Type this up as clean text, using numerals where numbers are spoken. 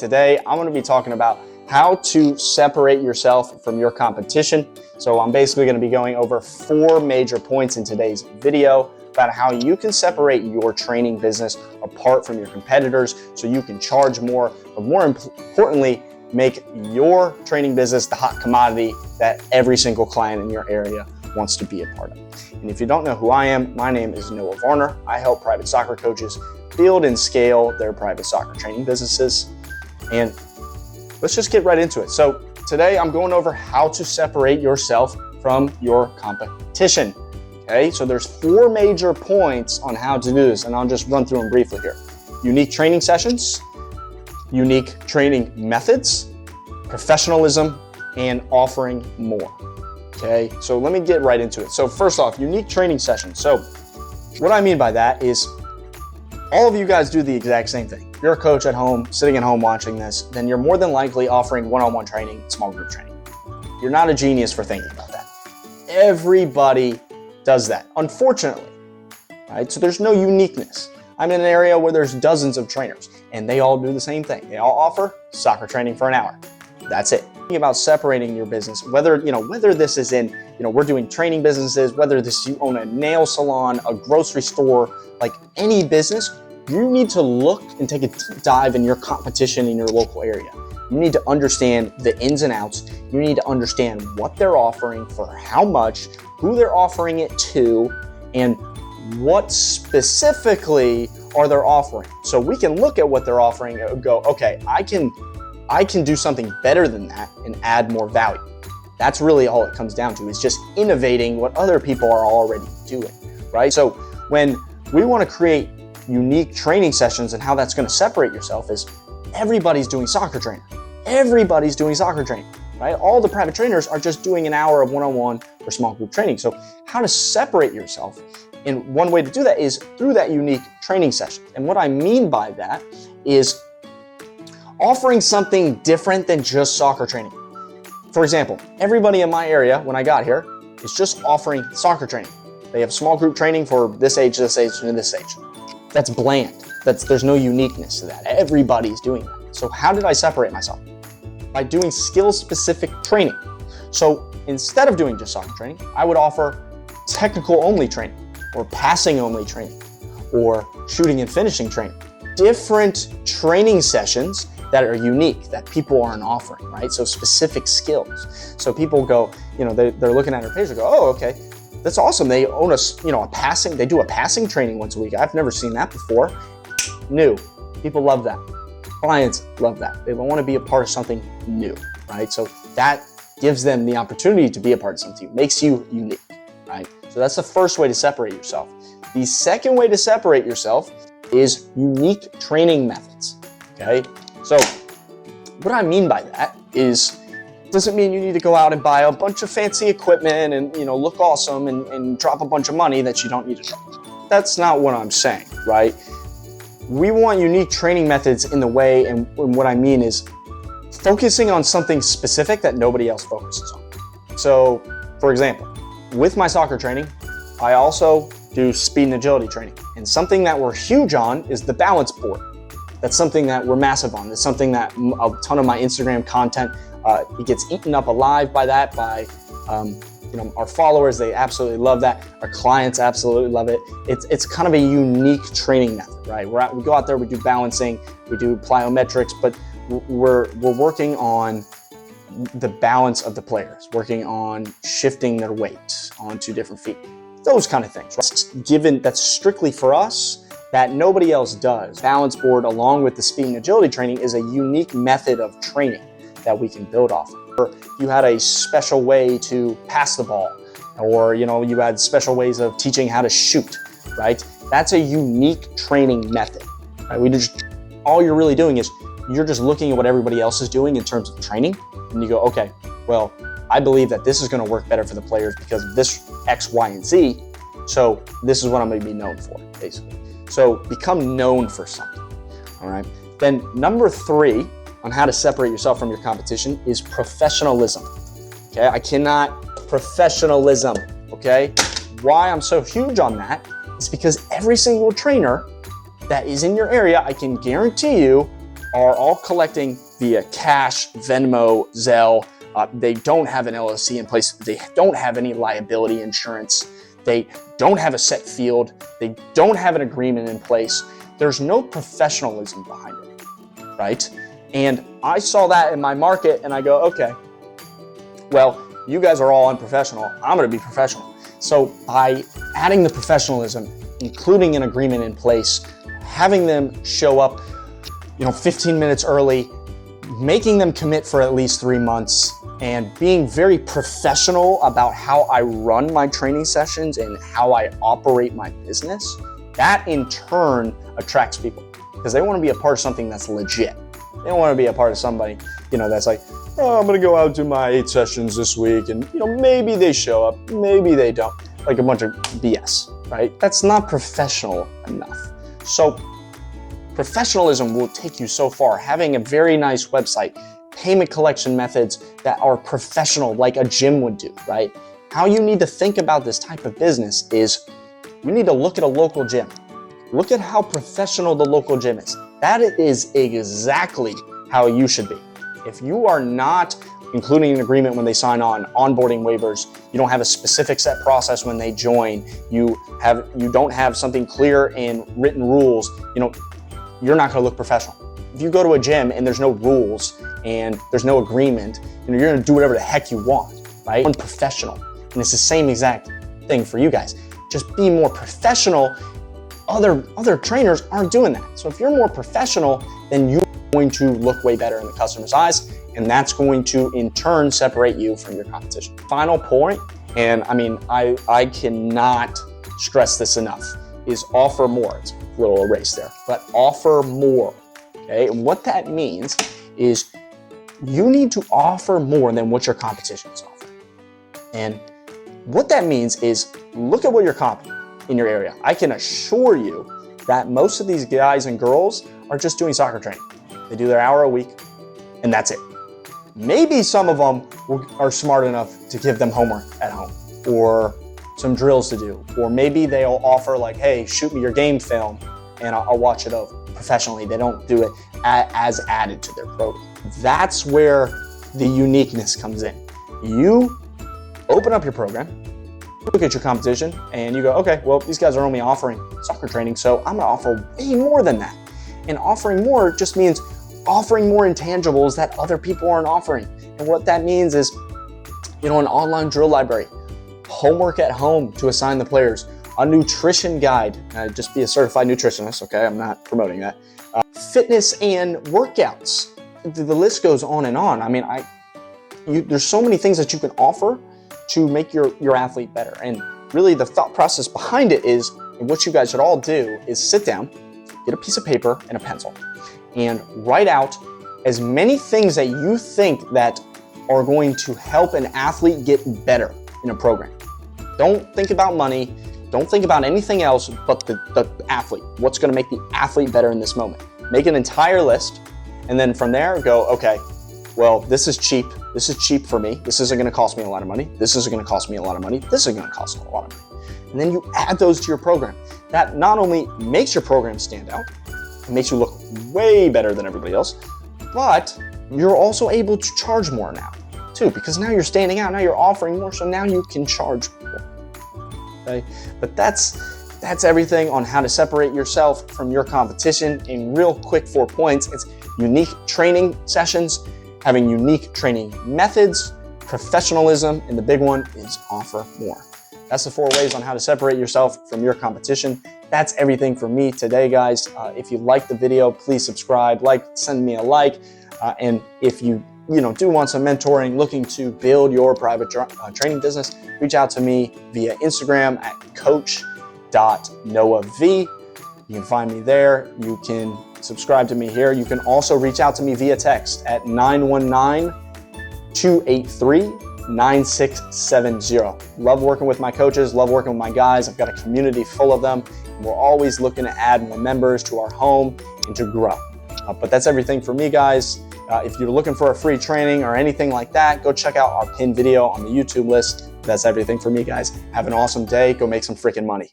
Today, I'm going to be talking about how to separate yourself from your competition. So I'm basically going to be going over 4 major points in today's video about how you can separate your training business apart from your competitors so you can charge more, but more importantly, make your training business the hot commodity that every single client in your area wants to be a part of. And if you don't know who I am, my name is Noah Varner. I help private soccer coaches build and scale their private soccer training businesses. And let's just get right into it. So today I'm going over how to separate yourself from your competition. Okay, so there's 4 major points on how to do this, and I'll just run through them briefly here. Unique training sessions, unique training methods, professionalism, and offering more. Okay, so let me get right into it. So first off, unique training sessions. So what I mean by that is all of you guys do the exact same thing. If you're a coach at home, sitting at home watching this, then you're more than likely offering one-on-one training, small group training. You're not a genius for thinking about that. Everybody does that, unfortunately, right? So there's no uniqueness. I'm in an area where there's dozens of trainers and they all do the same thing. They all offer soccer training for an hour. That's it. Thinking about separating your business, whether this is in, we're doing training businesses, whether this you own a nail salon, a grocery store, like any business, you need to look and take a deep dive in your competition in your local area. You need to understand the ins and outs. You need to understand what they're offering, for how much, who they're offering it to, and what specifically are they offering. So we can look at what they're offering and go, okay, I can do something better than that and add more value. That's really all it comes down to, is just innovating what other people are already doing, right? So when we want to create unique training sessions, and how that's going to separate yourself is everybody's doing soccer training. Everybody's doing soccer training, right? All the private trainers are just doing an hour of one-on-one or small group training. So how to separate yourself? And one way to do that is through that unique training session. And what I mean by that is offering something different than just soccer training. For example, everybody in my area when I got here is just offering soccer training. They have small group training for this age, and this age. That's bland. There's no uniqueness to that. Everybody's doing that. So how did I separate myself? By doing skill-specific training. So instead of doing just soccer training, I would offer technical-only training, or passing-only training, or shooting and finishing training. Different training sessions that are unique, that people aren't offering, right? So specific skills. So people go, they're looking at our page and go, oh, okay, that's awesome. They own they do a passing training once a week. I've never seen that before. New. People love that. Clients love that. They want to be a part of something new, right? So that gives them the opportunity to be a part of something. It makes you unique, right? So that's the first way to separate yourself. The second way to separate yourself is unique training methods, okay? So what I mean by that is, doesn't mean you need to go out and buy a bunch of fancy equipment and look awesome and drop a bunch of money that you don't need to drop. That's not what I'm saying, right? We want unique training methods in the way, and what I mean is focusing on something specific that nobody else focuses on. So, for example, with my soccer training, I also do speed and agility training. And something that we're huge on is the balance board. That's something that we're massive on. It's something that a ton of my Instagram content, it gets eaten up alive by that, by our followers. They absolutely love that. Our clients absolutely love it. It's kind of a unique training method, right? We go out there, we do balancing, we do plyometrics, but we're working on the balance of the players, working on shifting their weight onto different feet, those kind of things. Right? That's strictly for us, that nobody else does. Balance board, along with the speed and agility training, is a unique method of training that we can build off of. Or you had a special way to pass the ball, or you had special ways of teaching how to shoot, right? That's a unique training method. Right? All you're really doing is you're just looking at what everybody else is doing in terms of training, and you go, okay, well, I believe that this is going to work better for the players because of this X, Y, and Z. So this is what I'm going to be known for, basically. So become known for something, all right? Then number 3 on how to separate yourself from your competition is professionalism, okay? Professionalism, okay? Why I'm so huge on that is because every single trainer that is in your area, I can guarantee you, are all collecting via cash, Venmo, Zelle. They don't have an LLC in place. They don't have any liability insurance. They don't have a set field. They don't have an agreement in place. There's no professionalism behind it, right? And I saw that in my market and I go, okay, well, you guys are all unprofessional. I'm going to be professional. So by adding the professionalism, including an agreement in place, having them show up, 15 minutes early, making them commit for at least 3 months, and being very professional about how I run my training sessions and how I operate my business, that in turn attracts people because they want to be a part of something that's legit. They don't want to be a part of somebody, that's like, oh, I'm going to go out to my 8 sessions this week and, maybe they show up, maybe they don't. Like a bunch of BS, right? That's not professional enough. So professionalism will take you so far. Having a very nice website, payment collection methods that are professional like a gym would do, right? How you need to think about this type of business is you need to look at a local gym. Look at how professional the local gym is. That is exactly how you should be. If you are not including an agreement when they sign on, onboarding waivers, you don't have a specific set process when they join, you don't have something clear in written rules, you're not gonna look professional. If you go to a gym and there's no rules and there's no agreement, you're gonna do whatever the heck you want, right? Unprofessional. And it's the same exact thing for you guys. Just be more professional. Other trainers aren't doing that. So if you're more professional, then you're going to look way better in the customer's eyes, and that's going to in turn separate you from your competition. Final point, and I cannot stress this enough, is offer more. It's a little erased there, but offer more, okay? And what that means is you need to offer more than what your competition is offering. And what that means is look at what you're copying in your area. I can assure you that most of these guys and girls are just doing soccer training. They do their hour a week and that's it. Maybe some of them are smart enough to give them homework at home or some drills to do, or maybe they'll offer like, hey, shoot me your game film and I'll watch it over professionally. They don't do it as added to their program. That's where the uniqueness comes in. You open up your program, look at your competition, and you go, okay, well, these guys are only offering soccer training, so I'm gonna offer way more than that. And offering more just means offering more intangibles that other people aren't offering. And what that means is, an online drill library, homework at home to assign the players, a nutrition guide, just be a certified nutritionist, okay? I'm not promoting that. Fitness and workouts. The list goes on and on. There's so many things that you can offer to make your athlete better. And really the thought process behind it is, and what you guys should all do is sit down, get a piece of paper and a pencil, and write out as many things that you think that are going to help an athlete get better in a program. Don't think about money. Don't think about anything else but the athlete. What's going to make the athlete better in this moment? Make an entire list, and then from there go, okay, well, this is cheap. This is cheap for me. This isn't going to cost me a lot of money. This isn't going to cost me a lot of money. This is going to cost me a lot of money. And then you add those to your program. That not only makes your program stand out, it makes you look way better than everybody else, but you're also able to charge more now too, because now you're standing out, now you're offering more, so now you can charge more. Okay? But that's everything on how to separate yourself from your competition. In real quick 4 points, it's unique training sessions, having unique training methods, professionalism, and the big one is offer more. That's the 4 ways on how to separate yourself from your competition. That's everything for me today, guys. If you liked the video, please subscribe, send me a like. And if you do want some mentoring, looking to build your private training business, reach out to me via Instagram at coach.noahv. You can find me there. You can subscribe to me here. You can also reach out to me via text at 919-283-9670. Love working with my coaches, love working with my guys. I've got a community full of them. And we're always looking to add more members to our home and to grow. But that's everything for me, guys. If you're looking for a free training or anything like that, go check out our pinned video on the YouTube list. That's everything for me, guys. Have an awesome day. Go make some freaking money.